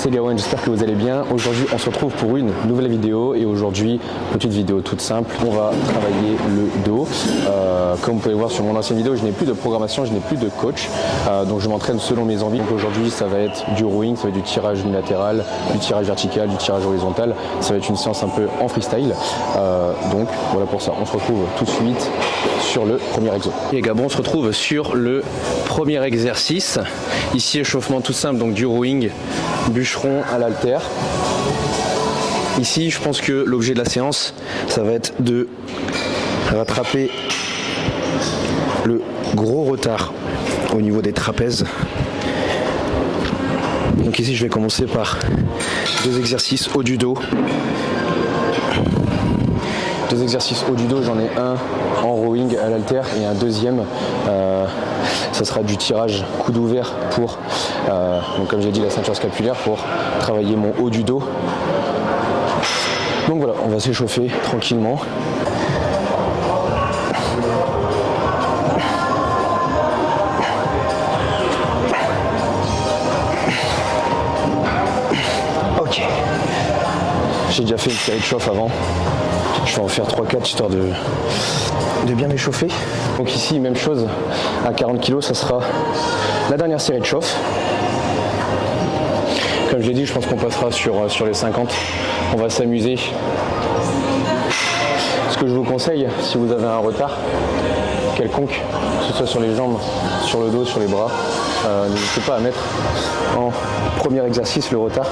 c'est Gawain, j'espère que vous allez bien. Aujourd'hui on se retrouve pour une nouvelle vidéo et aujourd'hui, petite vidéo toute simple, on va travailler le dos. Comme vous pouvez voir sur mon ancienne vidéo, je n'ai plus de programmation, je n'ai plus de coach, donc je m'entraîne selon mes envies. Donc aujourd'hui ça va être du rowing, ça va être du tirage unilatéral, du tirage vertical, du tirage horizontal, ça va être une séance un peu en freestyle. Donc voilà pour ça, on se retrouve tout de suite sur le premier exo. Et Gabon, on se retrouve sur le premier exercice. Ici échauffement tout simple, donc du rowing, bûcheron à l'haltère. Ici je pense que l'objet de la séance ça va être de rattraper le gros retard au niveau des trapèzes. Donc ici je vais commencer par deux exercices haut du dos. Deux exercices haut du dos, j'en ai un en rowing à l'haltère et un deuxième, ça sera du tirage coude ouvert pour, donc comme j'ai dit, la ceinture scapulaire pour travailler mon haut du dos. Donc voilà, on va s'échauffer tranquillement. Ok. J'ai déjà fait une série de chauffe avant. Je vais en faire 3-4 histoire de bien m'échauffer. Donc ici, même chose, à 40 kg, ça sera la dernière série de chauffe. Comme je l'ai dit, je pense qu'on passera sur les 50. On va s'amuser. Ce que je vous conseille, si vous avez un retard quelconque, que ce soit sur les jambes, sur le dos, sur les bras, n'hésitez pas à mettre en premier exercice le retard.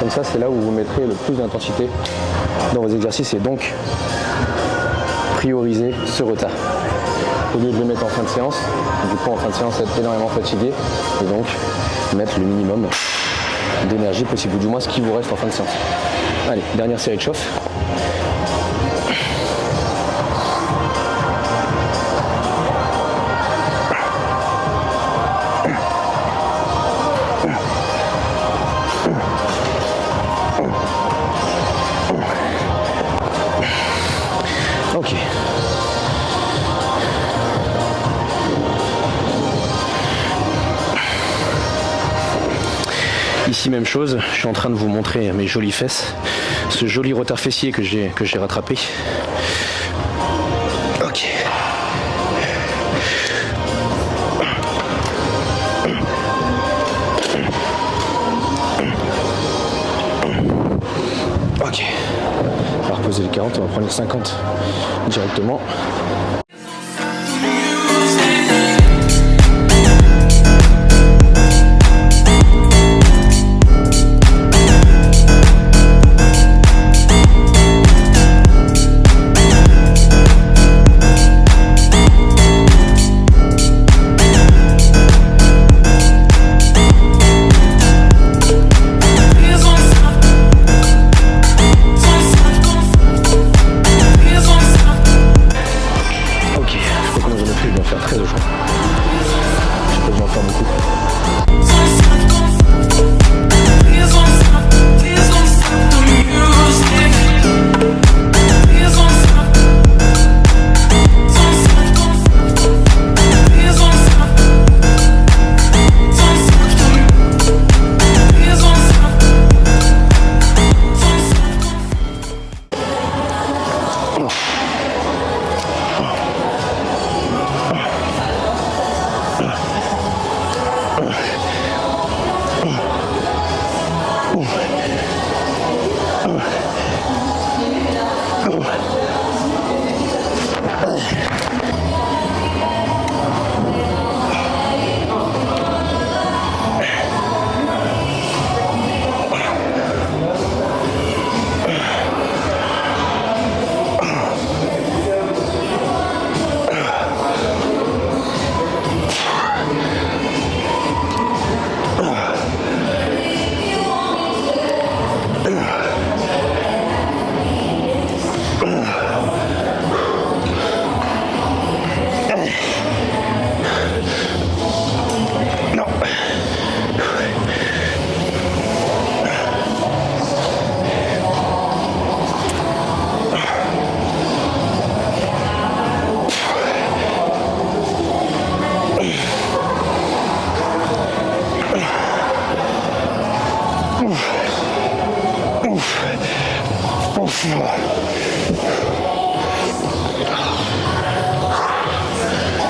Comme ça, c'est là où vous mettrez le plus d'intensité dans vos exercices et donc prioriser ce retard. Au lieu de le mettre en fin de séance, du coup en fin de séance être énormément fatigué et donc mettre le minimum d'énergie possible, ou du moins ce qui vous reste en fin de séance. Allez, dernière série de chauffe. Ok. Ici même chose, je suis en train de vous montrer mes jolies fesses, ce joli retard fessier que j'ai rattrapé. Ok. Ok. On va reposer les 40, on va prendre les 50 directement.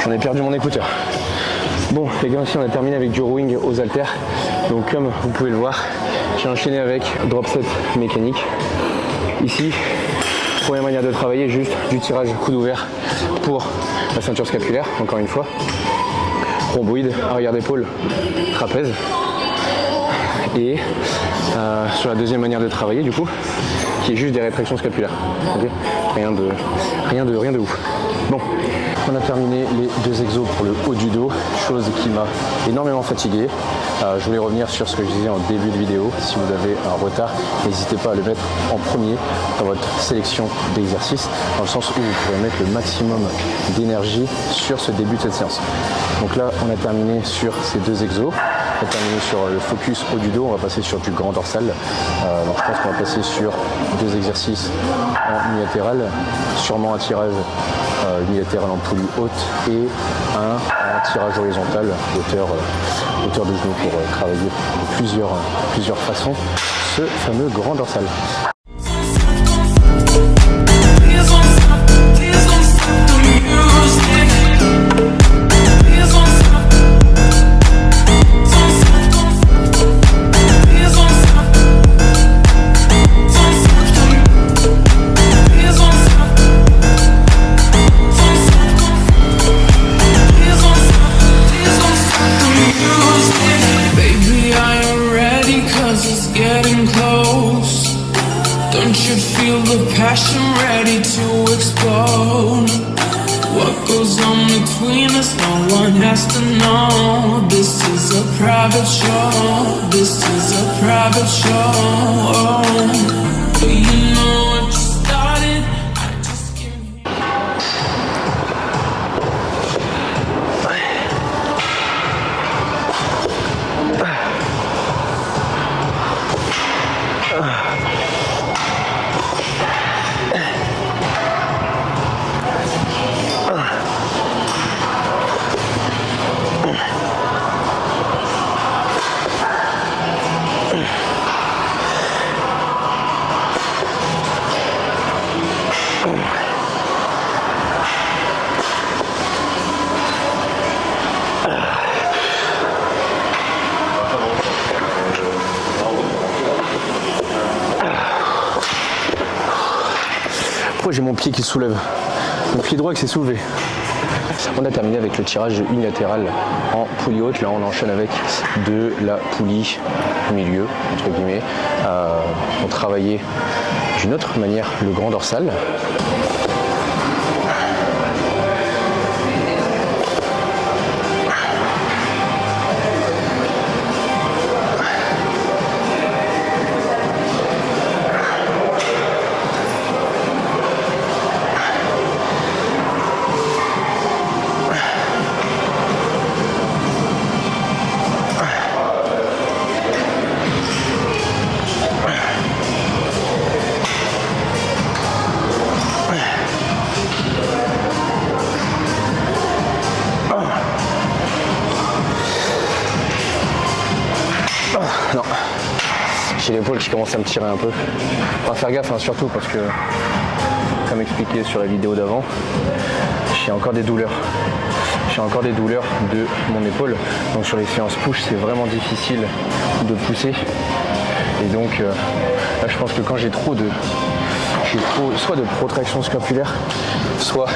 J'en ai perdu mon écouteur. Bon les gars, ici on a terminé avec du rowing aux haltères. Donc comme vous pouvez le voir, j'ai enchaîné avec drop set mécanique. Ici, première manière de travailler, juste du tirage coude ouvert pour la ceinture scapulaire, encore une fois. Rhomboïde, arrière d'épaule, trapèze. Et sur la deuxième manière de travailler du coup, qui est juste des rétractions scapulaires. Okay, rien de ouf. Bon, on a terminé les 2 exos pour le haut du dos, chose qui m'a énormément fatigué. Je voulais revenir sur ce que je disais en début de vidéo. Si vous avez un retard, n'hésitez pas à le mettre en premier dans votre sélection d'exercices, dans le sens où vous pourrez mettre le maximum d'énergie sur ce début de cette séance. Donc là, on a terminé sur ces 2 exos. On va terminer sur le focus haut du dos, on va passer sur du grand dorsal. Donc je pense qu'on va passer sur 2 exercices en unilatéral, sûrement un tirage unilatéral en poulie haute et un tirage horizontal hauteur de genou pour travailler de plusieurs façons ce fameux grand dorsal. Passion ready to explode. What goes on between us, no one has to know. This is a private show. This is a private show. Do you know what you started? I just came here. J'ai mon pied qui se soulève, mon pied droit qui s'est soulevé. On a terminé avec le tirage unilatéral en poulie haute. Là on enchaîne avec de la poulie milieu entre guillemets. On travaillait d'une autre manière le grand dorsal. Non, j'ai l'épaule qui commence à me tirer un peu. On va faire gaffe hein, surtout parce que, comme expliqué sur la vidéo d'avant, j'ai encore des douleurs. J'ai encore des douleurs de mon épaule. Donc sur les séances push, c'est vraiment difficile de pousser. Et donc là, je pense que quand j'ai trop soit de protraction scapulaire, soit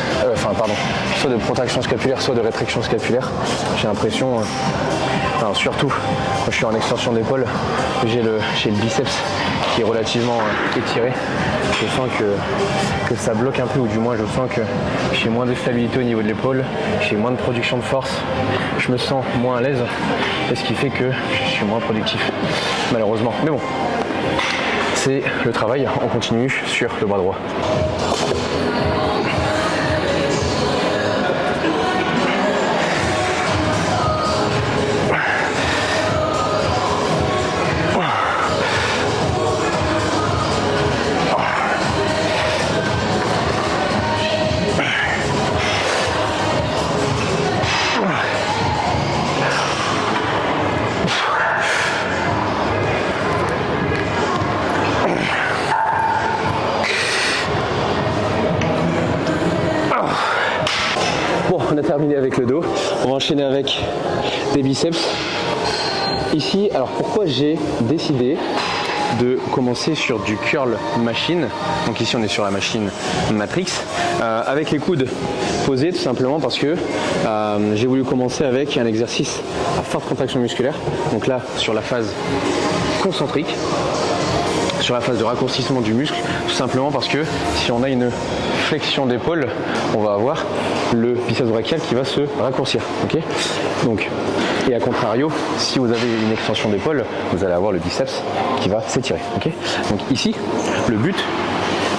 de protraction scapulaire, soit de rétraction scapulaire, j'ai l'impression, surtout quand je suis en extension d'épaule, j'ai le biceps qui est relativement étiré. Je sens que ça bloque un peu, ou du moins je sens que j'ai moins de stabilité au niveau de l'épaule, j'ai moins de production de force, je me sens moins à l'aise, et ce qui fait que je suis moins productif, malheureusement. Mais bon, c'est le travail, on continue sur le bras droit. on a terminé avec le dos. On va enchaîner avec des biceps. Ici, alors pourquoi j'ai décidé de commencer sur du curl machine. Donc ici on est sur la machine Matrix avec les coudes posés, tout simplement parce que j'ai voulu commencer avec un exercice à forte contraction musculaire. Donc là sur la phase concentrique, sur la phase de raccourcissement du muscle, tout simplement parce que si on a une flexion d'épaule, on va avoir le biceps brachial qui va se raccourcir. Okay, donc, et à contrario, si vous avez une extension d'épaule, vous allez avoir le biceps qui va s'étirer. Okay, donc ici, le but,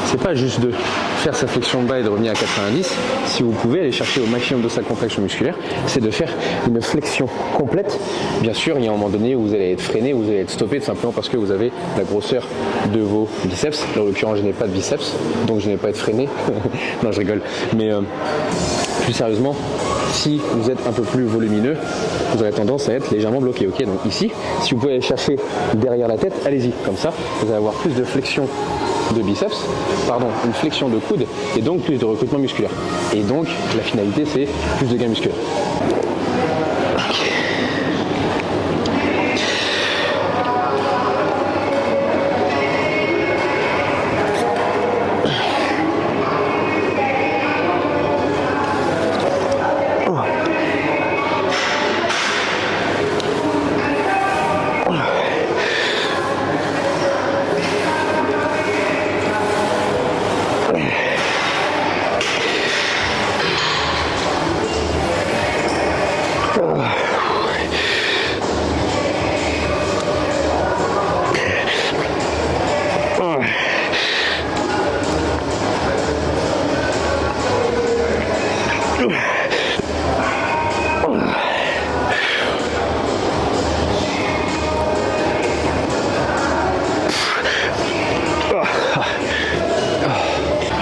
c'est pas juste de faire sa flexion de bas et de revenir à 90. Si vous pouvez aller chercher au maximum de sa contraction musculaire, c'est de faire une flexion complète. Bien sûr, il y a un moment donné où vous allez être freiné, où vous allez être stoppé, tout simplement parce que vous avez la grosseur de vos biceps. Là, en l'occurrence, je n'ai pas de biceps, donc je n'ai pas à être freiné. Non, je rigole. Mais plus sérieusement, si vous êtes un peu plus volumineux, vous aurez tendance à être légèrement bloqué. Okay, donc ici, si vous pouvez aller chercher derrière la tête, allez-y. Comme ça, vous allez avoir plus de flexion de biceps, pardon, une flexion de coude et donc plus de recrutement musculaire. Et donc la finalité c'est plus de gain musculaire.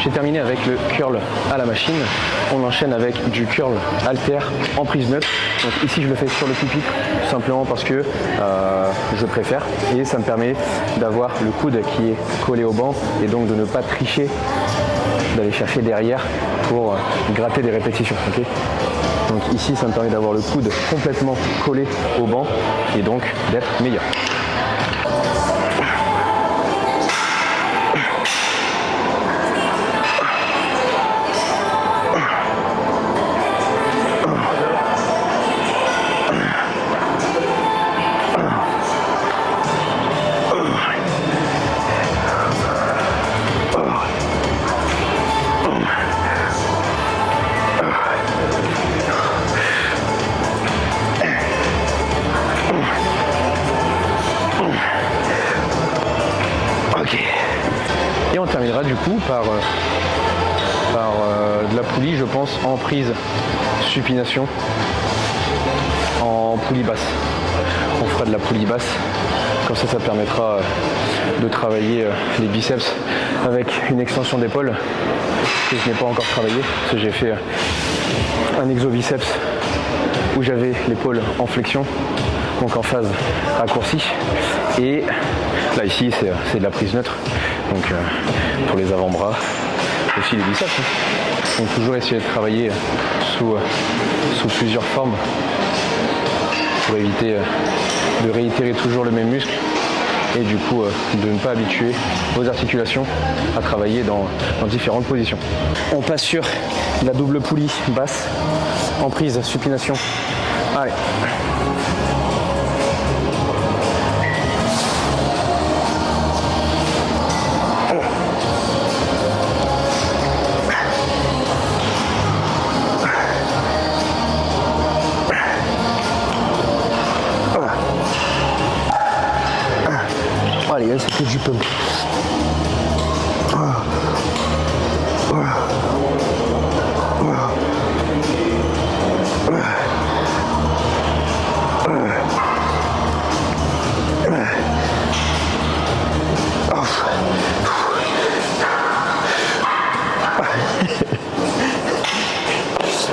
J'ai terminé avec le curl à la machine. On enchaîne avec du curl halter en prise neutre. Donc ici je le fais sur le pupitre tout simplement parce que je préfère et ça me permet d'avoir le coude qui est collé au banc et donc de ne pas tricher, d'aller chercher derrière pour gratter des répétitions. Okay, donc ici ça me permet d'avoir le coude complètement collé au banc et donc d'être meilleur. Et on terminera du coup par de la poulie, je pense, en prise supination, en poulie basse. On fera de la poulie basse, comme ça permettra de travailler les biceps avec une extension d'épaule que je n'ai pas encore travaillé, parce que j'ai fait un exo-biceps où j'avais l'épaule en flexion, donc en phase raccourcie, et là ici c'est de la prise neutre, donc pour les avant-bras, aussi les biceps. Donc toujours essayer de travailler sous plusieurs formes pour éviter de réitérer toujours le même muscle et du coup de ne pas habituer vos articulations à travailler dans différentes positions. On passe sur la double poulie basse en prise supination. Allez. Allez, c'est que du pump.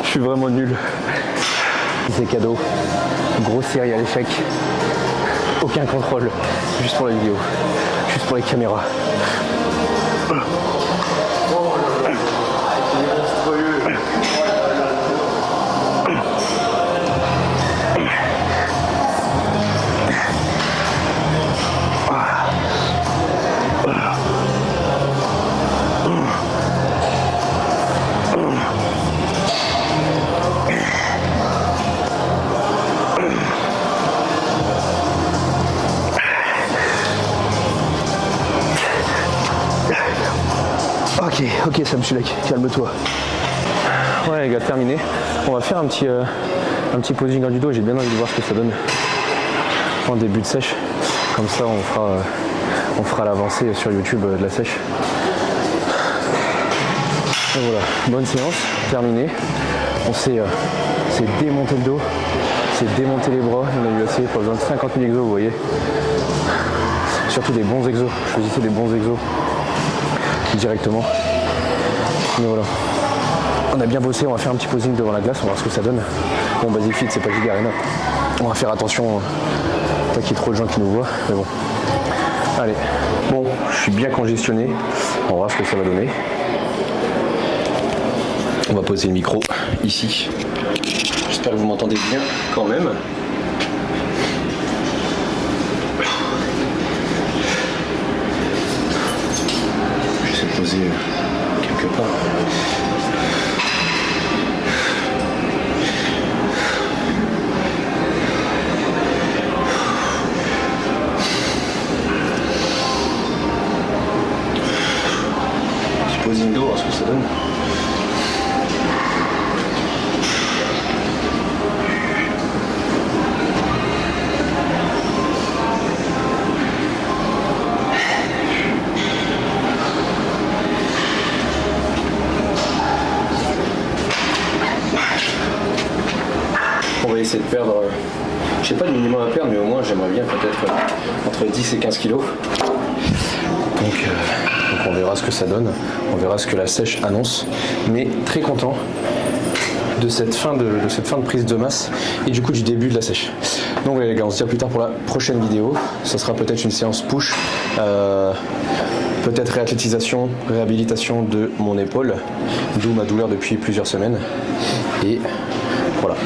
Je suis vraiment nul. C'est cadeau. Grosse série à l'échec. Aucun contrôle. Juste pour la vidéo. Juste pour les caméras. Ok Sam Sulek, calme-toi. Ouais les gars, terminé. On va faire un petit posing du dos, j'ai bien envie de voir ce que ça donne en début de sèche. Comme ça on fera l'avancée sur YouTube de la sèche. Et voilà, bonne séance, terminée. On s'est démonté le dos, s'est démonté les bras, on a eu assez, pas besoin de 50 000 exos vous voyez. Surtout des bons exos, choisissez des bons exos directement. Mais voilà. On a bien bossé, on va faire un petit posing devant la glace, on va voir ce que ça donne. Bon Basic Fit c'est pas Giga Arena. On va faire attention, pas qu'il y ait trop de gens qui nous voient, mais bon. Allez, bon, je suis bien congestionné, on va voir ce que ça va donner. On va poser le micro ici. J'espère que vous m'entendez bien quand même. Je vais poser quelque part. Petit posing d'eau, voir ce que ça donne. On va essayer de perdre, je sais pas le minimum à perdre, mais au moins j'aimerais bien peut-être entre 10 et 15 kilos. Donc on verra ce que ça donne, on verra ce que la sèche annonce, mais très content de cette fin de prise de masse et du coup du début de la sèche. Donc ouais, les gars, on se dit à plus tard pour la prochaine vidéo. Ça sera peut-être une séance push, peut-être réathlétisation, réhabilitation de mon épaule, d'où ma douleur depuis plusieurs semaines. Et voilà.